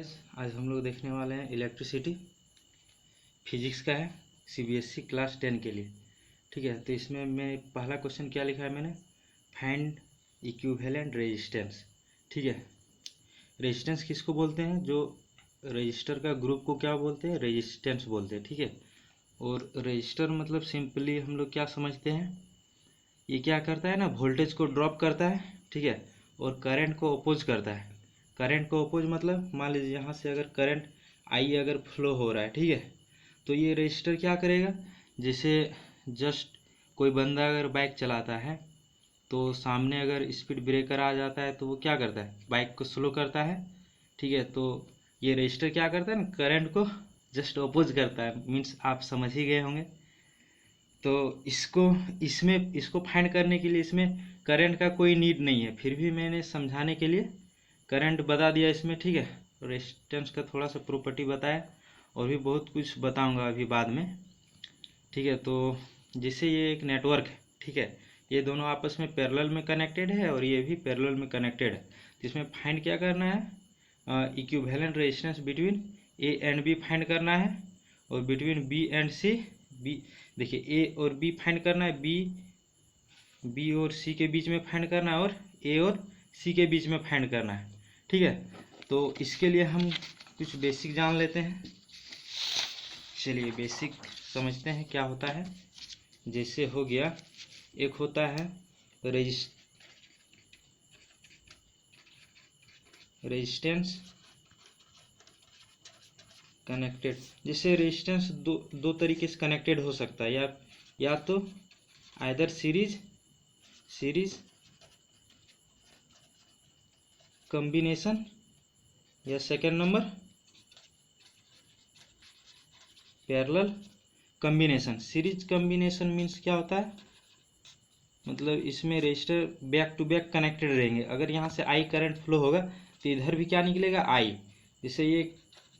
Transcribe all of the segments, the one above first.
आज हम लोग देखने वाले हैं इलेक्ट्रिसिटी, फिजिक्स का है, सीबीएसई क्लास 10 के लिए। ठीक है, तो इसमें मैं पहला क्वेश्चन क्या लिखा है मैंने, फाइंड इक्विवेलेंट रेजिस्टेंस। ठीक है, रेजिस्टेंस किसको बोलते हैं, जो रजिस्टर का ग्रुप को क्या बोलते हैं, रेजिस्टेंस बोलते हैं। ठीक है, और रजिस्टर मतलब सिंपली हम लोग क्या समझते हैं, ये क्या करता है ना, वोल्टेज को ड्रॉप करता है। ठीक है, और करंट को अपोज करता है। करंट को अपोज मतलब मान लीजिए यहाँ से अगर करंट आई अगर फ्लो हो रहा है, ठीक है, तो ये रजिस्टर क्या करेगा, जैसे जस्ट कोई बंदा अगर बाइक चलाता है तो सामने अगर स्पीड ब्रेकर आ जाता है तो वो क्या करता है, बाइक को स्लो करता है। ठीक है, तो ये रजिस्टर क्या करता है ना, करंट को जस्ट अपोज करता है, मीन्स आप समझ ही गए होंगे। तो इसको फाइंड करने के लिए इसमें करंट का कोई नीड नहीं है, फिर भी मैंने समझाने के लिए करंट बता दिया इसमें। ठीक है, रेजिस्टेंस का थोड़ा सा प्रॉपर्टी बताया और भी बहुत कुछ बताऊंगा अभी बाद में। ठीक है, तो जैसे ये एक नेटवर्क है, ठीक है, ये दोनों आपस में पैरेलल में कनेक्टेड है और ये भी पैरेलल में कनेक्टेड है। तो इसमें फाइंड क्या करना है, equivalent resistance between A and B find करना है, और between B and C, B देखिए ए और बी फाइंड करना है, बी और सी के बीच में फाइंड करना है, और ए और सी के बीच में फाइंड करना है। ठीक है, तो इसके लिए हम कुछ बेसिक जान लेते हैं। चलिए बेसिक समझते हैं क्या होता है। जैसे हो गया, एक होता है रेजिस्टेंस कनेक्टेड। जैसे रेजिस्टेंस दो तरीके से कनेक्टेड हो सकता है, या तो आइदर सीरीज कॉम्बिनेशन, या second number parallel combination. Series combination means क्या होता है, मतलब इसमें resistor back to back connected रहेंगे। अगर यहाँ से आई करंट फ्लो होगा तो इधर भी क्या निकलेगा, आई। जैसे ये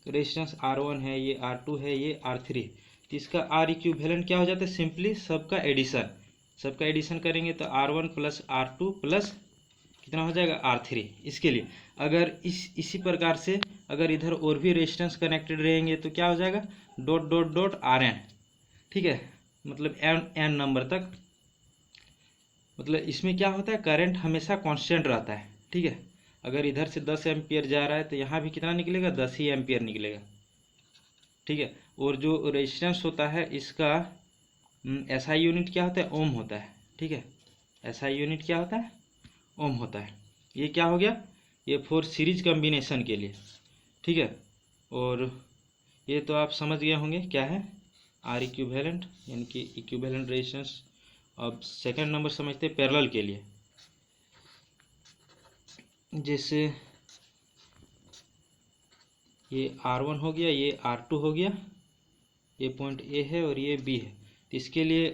रेजिस्टेंस R1 है, ये R2 है, ये R3, तो इसका R इक्विवेलेंट क्या हो जाता है, सिंपली सबका एडिशन करेंगे तो R1 प्लस R2 प्लस कितना हो जाएगा, R3। इसके लिए अगर इसी प्रकार से अगर इधर और भी रेजिस्टेंस कनेक्टेड रहेंगे तो क्या हो जाएगा, डॉट डॉट डॉट Rn। ठीक है, मतलब एन नंबर तक, मतलब इसमें क्या होता है, करंट हमेशा कांस्टेंट रहता है। ठीक है, अगर इधर से 10 एम्पियर जा रहा है तो यहाँ भी कितना निकलेगा, 10 ही एम्पियर निकलेगा। ठीक है, और जो रेजिस्टेंस होता है इसका SI यूनिट क्या होता है, ओम होता है। ठीक है, SI यूनिट क्या होता है, ओम होता है। ये क्या हो गया, ये फॉर सीरीज कॉम्बिनेशन के लिए। ठीक है, और ये तो आप समझ गए होंगे क्या है, R इक्विवेलेंट यानी कि इक्विवेलेंट रेजिस्टेंस। अब सेकंड नंबर समझते हैं पैरेलल के लिए। जैसे ये R1 हो गया, ये R2 हो गया, ये पॉइंट A है और ये B है, तो इसके लिए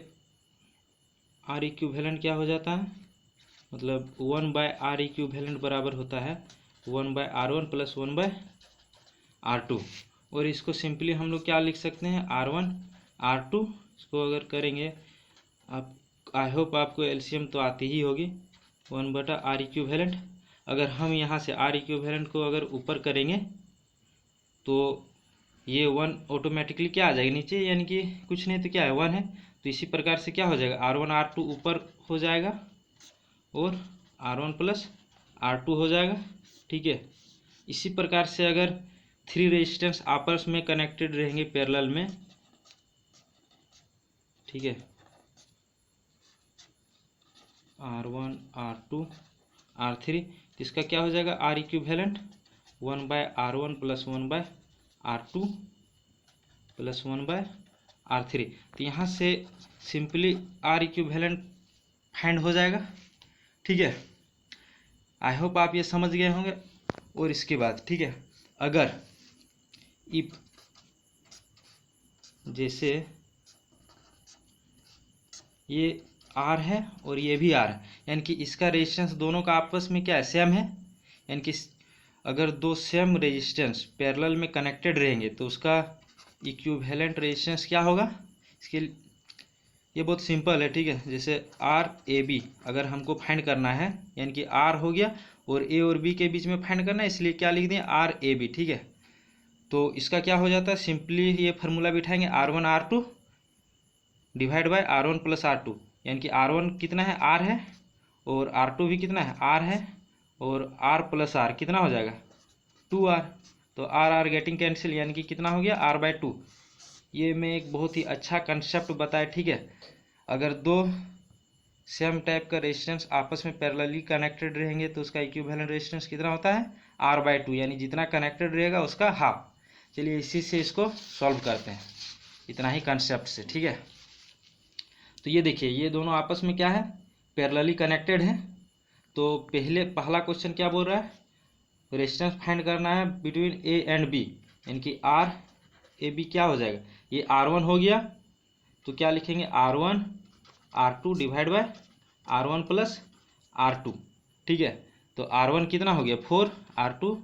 R इक्विवेलेंट क्या हो जाता है, मतलब 1/R इक्विवेलेंट बराबर होता है 1/R1 प्लस 1/R2। और इसको सिंपली हम लोग क्या लिख सकते हैं, R1 R2, इसको अगर करेंगे आप, आई होप आपको एलसीएम तो आती ही होगी, 1/R इक्विवेलेंट। अगर हम यहाँ से R इक्विवेलेंट को अगर ऊपर करेंगे तो ये 1 ऑटोमेटिकली क्या आ जाएगा नीचे, यानी कि कुछ नहीं तो क्या है, 1 है। तो इसी प्रकार से क्या हो जाएगा, R1 R2 ऊपर हो जाएगा और R1 प्लस R2 हो जाएगा। ठीक है, इसी प्रकार से अगर 3 रेजिस्टेंस आपस में कनेक्टेड रहेंगे पैरेलल में, ठीक है, R1 R2 R3, तो इसका क्या हो जाएगा, R equivalent 1/R1 plus 1/R2 plus 1/R3। तो यहाँ से सिंपली R इक्विवेलेंट फाइंड हो जाएगा। ठीक है, आई होप आप ये समझ गए होंगे। और इसके बाद ठीक है, अगर इफ जैसे ये R है और ये भी R है, यानी कि इसका रेजिस्टेंस दोनों का आपस में क्या है, सेम है। यानी कि अगर दो सेम रेजिस्टेंस पैरेलल में कनेक्टेड रहेंगे तो उसका इक्विवेलेंट रेजिस्टेंस क्या होगा, इसके ये बहुत सिंपल है। ठीक है, जैसे RAB अगर हमको फाइंड करना है, यानी कि R हो गया और A और B के बीच में फाइंड करना है, इसलिए क्या लिख दें, RAB। ठीक है, तो इसका क्या हो जाता है, सिंपली ये फार्मूला बिठाएंगे R1 R2 divide by R1 plus R2, यानी कि R1 कितना है R है, और R2 भी कितना है R है, और R प्लस R कितना हो जाएगा 2R। तो R गेटिंग कैंसिल, यानी कि कितना हो गया R/2। ये मैं एक बहुत ही अच्छा कंसेप्ट बताया, ठीक है। अगर दो सेम टाइप का रेजिस्टेंस आपस में पैरेलली कनेक्टेड रहेंगे तो उसका इक्विवेलेंट रेजिस्टेंस कितना होता है R/2, यानी जितना कनेक्टेड रहेगा उसका हाफ। चलिए इसी से इसको सॉल्व करते हैं, इतना ही कंसेप्ट से, ठीक है। तो ये देखिए ये दोनों आपस में क्या है, पैरेलली कनेक्टेड है। तो पहला क्वेश्चन क्या बोल रहा है, रेजिस्टेंस फाइंड करना है बिटवीन ए एंड बी, यानी कि R/AB क्या हो जाएगा, ये R1 हो गया, तो क्या लिखेंगे R1 R2 divide by R1 plus R2, ठीक है। तो R1 कितना हो गया 4, R2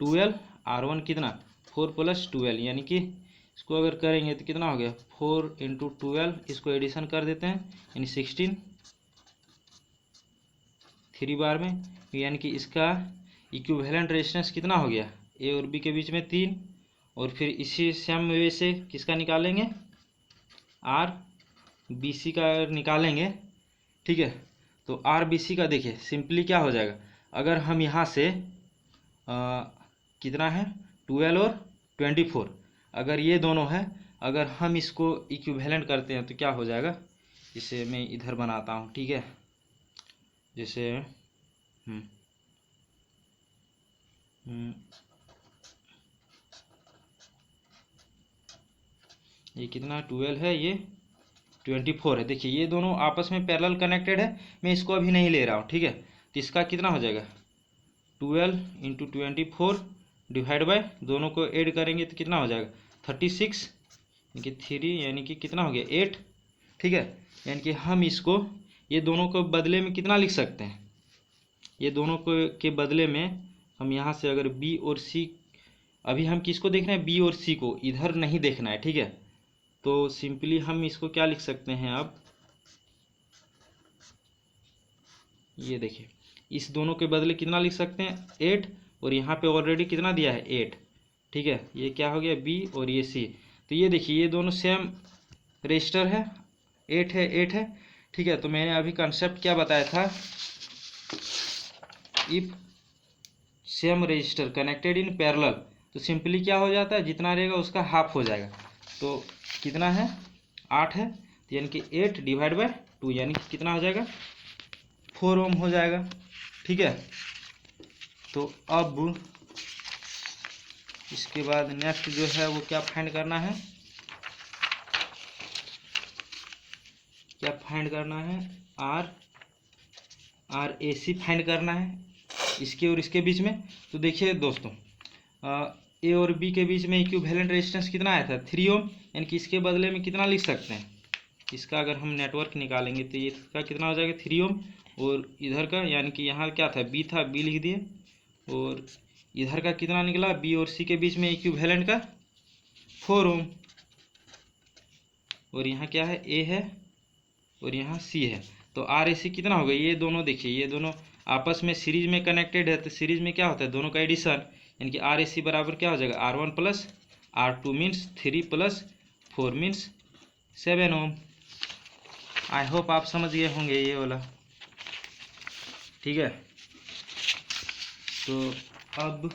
12, R1 कितना 4 प्लस 12, यानी कि इसको अगर करेंगे तो कितना हो गया 4 इंटू 12, इसको एडिशन कर देते हैं यानी 16 3 बार में, यानी कि इसका इक्विवेलेंट रेजिस्टेंस कितना हो गया ए और बी के बीच में 3। और फिर इसी सेम वे से किसका निकालेंगे RBC का निकालेंगे, ठीक है। तो RBC का देखिए सिंपली क्या हो जाएगा, अगर हम यहाँ से कितना है 12 और 24, अगर ये दोनों है, अगर हम इसको इक्विवेलेंट करते हैं तो क्या हो जाएगा, इसे मैं इधर बनाता हूँ, ठीक है। जैसे ये कितना 12 है, ये 24 है। देखिए ये दोनों आपस में पैरेलल कनेक्टेड है, मैं इसको अभी नहीं ले रहा हूँ, ठीक है। तो इसका कितना हो जाएगा 12 इंटू 24 डिवाइड बाय, दोनों को ऐड करेंगे तो कितना हो जाएगा 36, यानी कि 3, यानी कि कितना हो गया 8, ठीक है। यानी कि हम इसको ये दोनों को बदले में कितना लिख सकते हैं, ये दोनों को के बदले में हम यहाँ से अगर B और C, अभी हम किसको देखना है B और C को, इधर नहीं देखना है, ठीक है। तो सिंपली हम इसको क्या लिख सकते हैं, अब ये देखिए इस दोनों के बदले कितना लिख सकते हैं 8, और यहाँ पे ऑलरेडी कितना दिया है 8, ठीक है। ये क्या हो गया B और ये C। तो ये देखिए ये दोनों सेम रजिस्टर है, 8 है 8 है, ठीक है। तो मैंने अभी कंसेप्ट क्या बताया था, if same register connected in parallel, तो सिंपली क्या हो जाता है जितना रहेगा उसका हाफ हो जाएगा। तो कितना है 8 है, तो यानी कि 8 डिवाइड बाय 2, यानी कि कितना हो जाएगा 4 ओम हो जाएगा, ठीक है। तो अब इसके बाद नेक्स्ट जो है वो क्या फाइंड करना है, RAC फाइंड करना है इसके और इसके बीच में। तो देखिए दोस्तों ए और बी के बीच में इक्विवेलेंट रेजिस्टेंस कितना आया था 3 ओम, यानी कि इसके बदले में कितना लिख सकते हैं, इसका अगर हम नेटवर्क निकालेंगे तो इसका कितना हो जाएगा 3 ओम, और इधर का यानी कि यहाँ क्या था बी था, बी लिख दिए, और इधर का कितना निकला बी और सी के बीच में इक्विवेलेंट का 4 ओम, और यहाँ क्या है ए है और यहाँ सी है। तो RAC कितना होगा, ये दोनों देखिए ये दोनों आपस में सीरीज में कनेक्टेड है, तो सीरीज में क्या होता है दोनों का एडिशन, यानी कि RAC बराबर क्या हो जाएगा R1 plus R2 means 3 plus 4 means 7 ohm. I hope आप समझ गए होंगे ये वाला, ठीक है। तो अब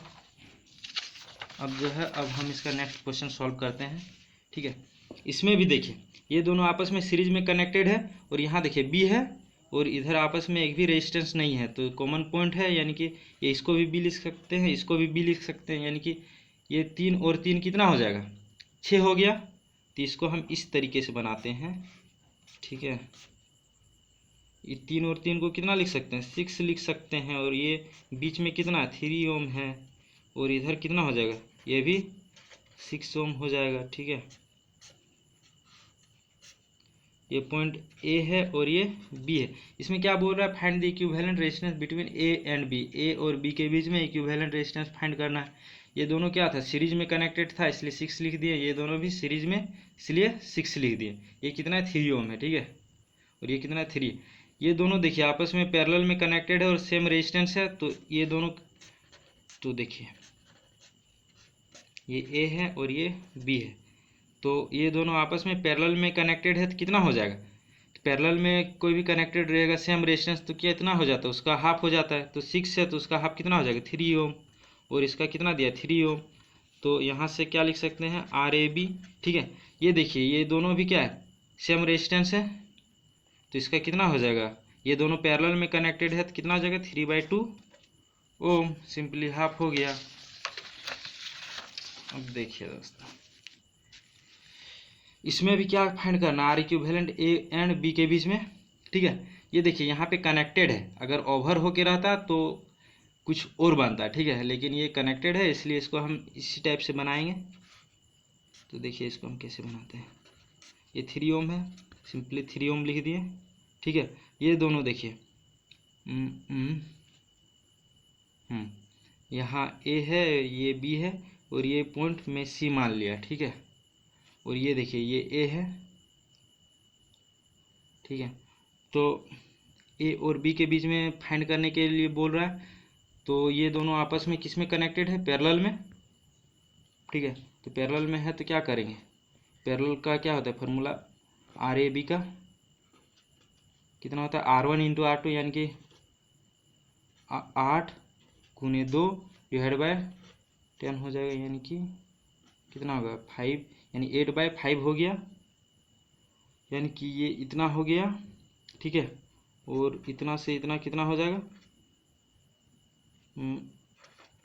जो है अब हम इसका नेक्स्ट क्वेश्चन सॉल्व करते हैं, ठीक है। इसमें भी देखिए ये दोनों आपस में सीरीज में कनेक्टेड है, और यहाँ देखिए बी है और इधर आपस में एक भी रेजिस्टेंस नहीं है, तो कॉमन पॉइंट है, यानी कि ये इसको भी बी लिख सकते हैं, इसको भी बी लिख सकते हैं, यानी कि ये 3 और 3 कितना हो जाएगा 6 हो गया। तो इसको हम इस तरीके से बनाते हैं, ठीक है। ये 3 और 3 को कितना लिख सकते हैं 6 लिख सकते हैं, और ये बीच में कितना 3 ओम है, और इधर कितना हो जाएगा ये भी 6 ओम हो जाएगा, ठीक है। ये पॉइंट ए है और ये बी है। इसमें क्या बोल रहा है find the equivalent resistance between A and B, A और बी के बीच में इक्विवेलेंट रेजिस्टेंस फाइंड करना है। ये दोनों क्या था सीरीज में कनेक्टेड था इसलिए 6 लिख दिए, ये दोनों भी सीरीज में इसलिए 6 लिख दिए। ये कितना है 3 ओम है, ठीक है, और ये कितना है 3। ये दोनों देखिए आपस में पैरेलल में कनेक्टेड है और सेम रेजिस्टेंस है, तो ये दोनों, तो देखिए ये ए है और ये बी है, तो ये दोनों आपस में पैरेलल में कनेक्टेड है, तो कितना हो जाएगा? पैरेलल में कोई भी कनेक्टेड रहेगा सेम रेजिस्टेंस, तो क्या इतना हो जाता है, उसका हाफ हो जाता है। तो 6 है तो उसका हाफ कितना हो जाएगा? 3 ओम। और इसका कितना दिया? 3 ओम। तो यहाँ से क्या लिख सकते हैं? RAB। ठीक है, ये देखिए ये दोनों भी क्या है? सेम रेजिस्टेंस है, तो इसका कितना हो जाएगा? ये दोनों पैरेलल में कनेक्टेड है, तो कितना हो जाएगा? 3/2 ओम। सिंपली हाफ हो गया। अब देखिए दोस्तों, इसमें भी क्या फाइंड करना? R equivalent A and B के बीच में। ठीक है, ये देखिए यहाँ पे कनेक्टेड है, अगर ओवर होके रहता तो कुछ और बनता है। ठीक है, लेकिन ये कनेक्टेड है इसलिए इसको हम इसी टाइप से बनाएंगे। तो देखिए इसको हम कैसे बनाते हैं। ये 3 ओम है, सिंपली 3 ओम लिख दिए। ठीक है, ये दोनों देखिए यहाँ ए है, ये बी है, और ये पॉइंट में सी मान लिया। ठीक है, और ये देखिए ये ए है। ठीक है, तो ए और बी के बीच में फाइंड करने के लिए बोल रहा है, तो ये दोनों आपस में किस में कनेक्टेड है? पैरेलल में। ठीक है, तो पैरेलल में है तो क्या करेंगे? पैरेलल का क्या होता है फॉर्मूला? RAB का कितना होता है? R1 × R2, यानी कि 8 × 2 / 10 हो जाएगा, यानी कि कितना होगा? 5, यानी 8/5 हो गया, यानी कि ये इतना हो गया। ठीक है, और इतना से इतना कितना हो जाएगा?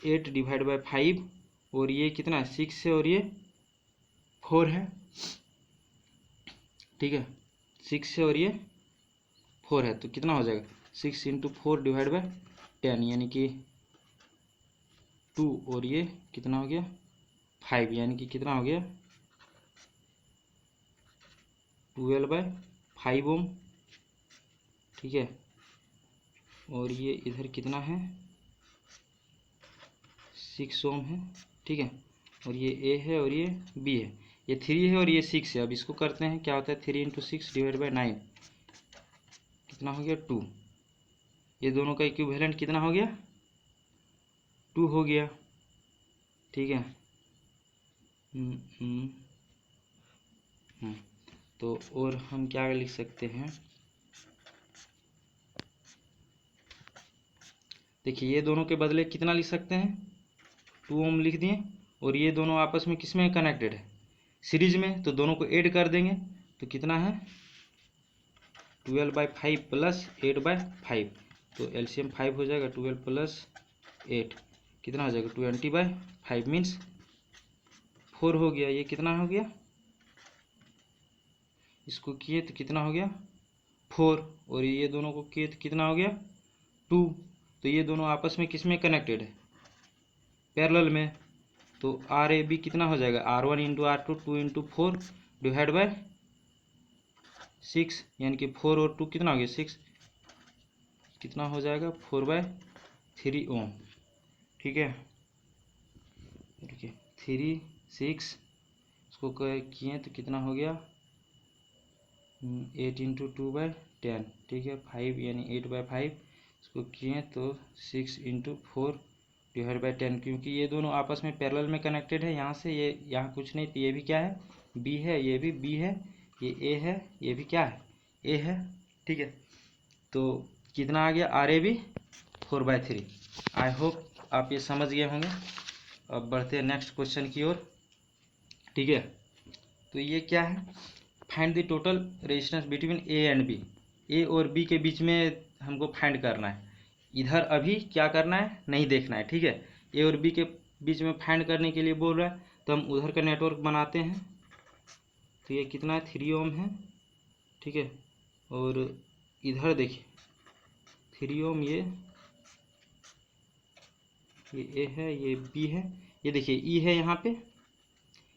8/5, और ये कितना है? 6 है, और ये 4 है। ठीक है, 6 है और ये 4 है, तो कितना हो जाएगा? 6 × 4 / 10, यानी कि 2, और ये कितना हो गया? 5, यानी कि कितना हो गया? 12/5 ओम। ठीक है, और ये इधर कितना है? 6 ओम है। ठीक है, और ये ए है और ये बी है, ये 3 है और ये 6 है। अब इसको करते हैं, क्या होता है? 3 × 6 / 9, कितना हो गया? 2। ये दोनों का इक्विवेलेंट कितना हो गया? 2 हो गया। ठीक है, तो और हम क्या लिख सकते हैं? देखिए ये दोनों के बदले कितना लिख सकते हैं? 2 ओम लिख दिए, और ये दोनों आपस में किस में कनेक्टेड है? सीरीज में, तो दोनों को ऐड कर देंगे, तो कितना है? 12/5 + 8/5, तो LCM 5 हो जाएगा। 12 + 8 कितना हो जाएगा? 20/5 मीन्स 4 हो गया। ये कितना हो गया? इसको किए तो कितना हो गया? 4, और ये दोनों को किए तो कितना हो गया? 2। तो ये दोनों आपस में किस में कनेक्टेड है? पैरेलल में। तो RAB कितना हो जाएगा? R1 × R2 2 × 4 / 6, यानी कि 4 और 2 कितना हो गया? 6, कितना हो जाएगा? 4/3 ओम। ठीक है, देखिए 3 6 इसको किए तो कितना हो गया? 8 × 2/10। ठीक है, 5 यानी 8/5, इसको किए तो 6 × 4 / 10, क्योंकि ये दोनों आपस में पैरेलल में कनेक्टेड है। यहाँ से ये यहाँ कुछ नहीं, तो ये भी क्या है? बी है, ये भी बी है, ये ए है, ये भी क्या है? ए है। ठीक है, तो कितना आ गया? RAB 4/3। आई होप आप ये समझ गए होंगे। अब बढ़ते हैं नेक्स्ट क्वेश्चन की ओर। ठीक है, तो ये क्या है? Find the total resistance between A and B. A और बी के बीच में हमको फाइंड करना है। इधर अभी क्या करना है? नहीं देखना है। ठीक है, ए और बी के बीच में फाइंड करने के लिए बोल रहा है, तो हम उधर का नेटवर्क बनाते हैं। तो ये कितना है? 3 ओम है। ठीक है, और इधर देखिए 3 ओम, ये ए है, ये बी है, ये देखिए ई है यहाँ पे,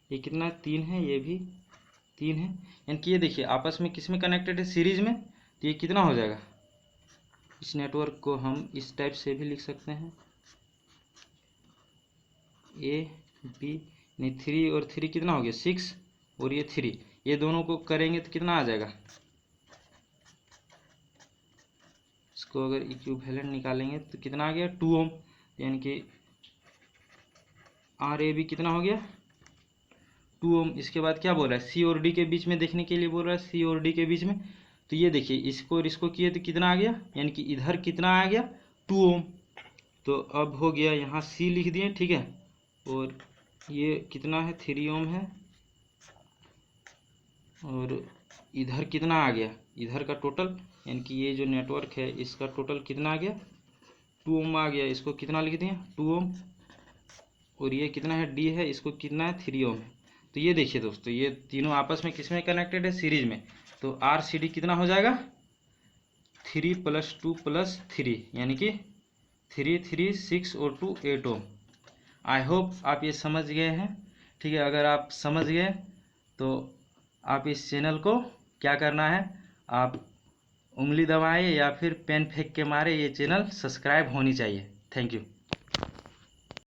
ये कितना? 3 है, ये भी 3 है, यानी कि ये देखिए आपस में किस में कनेक्टेड है? सीरीज में। तो ये कितना हो जाएगा? इस नेटवर्क को हम इस टाइप से भी लिख सकते हैं, ए बी, नहीं 3 और 3 कितना हो गया? 6, और ये 3, ये दोनों को करेंगे तो कितना आ जाएगा? इसको अगर इक्विवेलेंट निकालेंगे तो कितना आ गया? 2 ओम, यानी कि RAB कितना हो गया 2 ओम। इसके बाद क्या बोल रहा है C और D के बीच में देखने के लिए बोल रहा है, C और D के बीच में। तो ये देखिए इसको और इसको किए तो कितना आ गया, यानी कि इधर कितना आ गया 2 ओम। तो अब हो गया यहाँ C लिख दिए, ठीक है। और ये कितना है 3 ओम है। और इधर कितना आ गया, इधर का टोटल यानी कि ये जो नेटवर्क है इसका टोटल कितना आ गया 2 ओम आ गया। इसको कितना लिख दिए 2 ओम। और ये कितना है D है, इसको कितना है 3 ओम है। तो ये देखिए दोस्तों, ये तीनों आपस में किस में कनेक्टेड है, सीरीज में। तो RCD कितना हो जाएगा 3 + 2 + 3 यानी कि 3 3 6 और 2 8 ओम। आई होप आप ये समझ गए हैं, ठीक है। अगर आप समझ गए तो आप इस चैनल को क्या करना है, आप उंगली दबाएं या फिर पेन फेंक के मारे, ये चैनल सब्सक्राइब होनी चाहिए। Thank you.